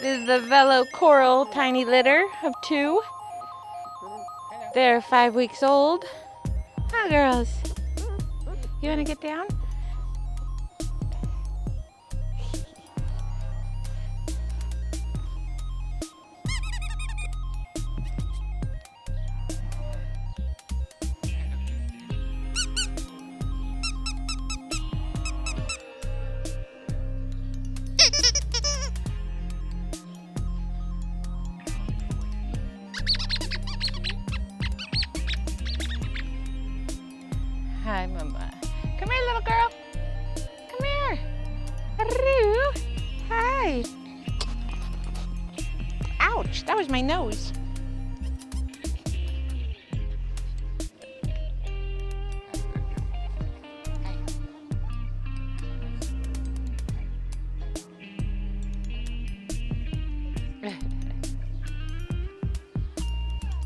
This is the Vello Coral tiny litter of 2. They're 5 weeks old. Hi, girls. You want to get down? Hi, Mama. Come here, little girl. Come here. Hello. Hi. Ouch, that was my nose.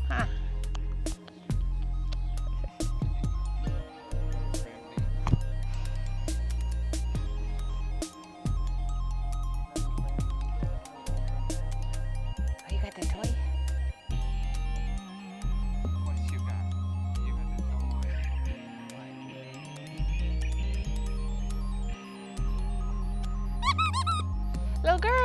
Huh. Oh, you got the toy? What you got? You got the toy. Little girl.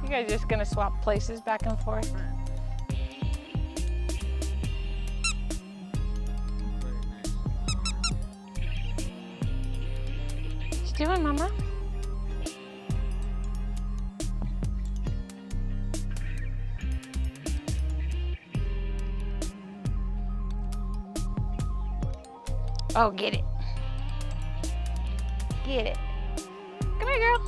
You guys just gonna swap places back and forth? What you doing, Mama? Oh, get it. Get it. Come here, girl.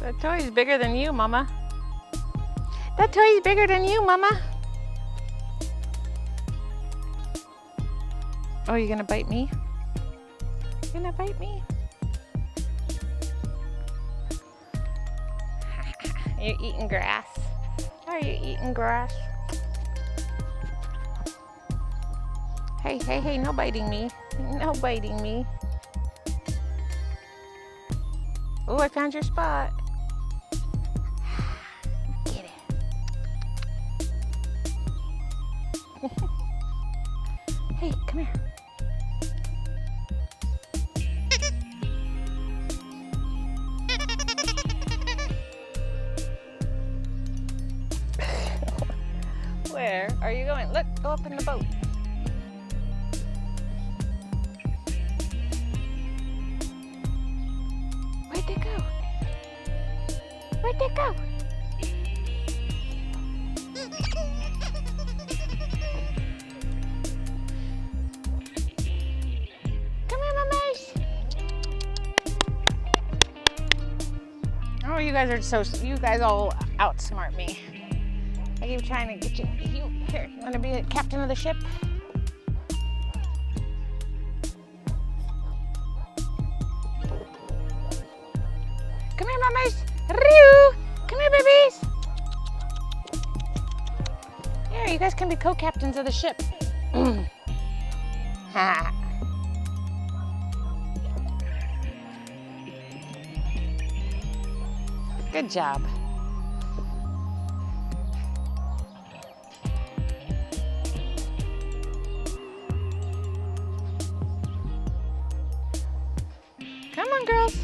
That toy's bigger than you, Mama. That toy's bigger than you, Mama. Oh, you gonna bite me? You gonna bite me? You're eating grass. Are you eating grass? Hey, hey, hey, no biting me. No biting me. Oh, I found your spot. Get it. Hey, come here. Where are you going? Look, go up in the boat. Where'd they go? Where'd they go? Come here, mamas. Oh, you guys are you guys all outsmart me. I keep trying to get you. Here, you want to be the captain of the ship? Come here, mamas. Roo! Come here, babies. Here, you guys can be co-captains of the ship. Ha. Good job. Come on, girls.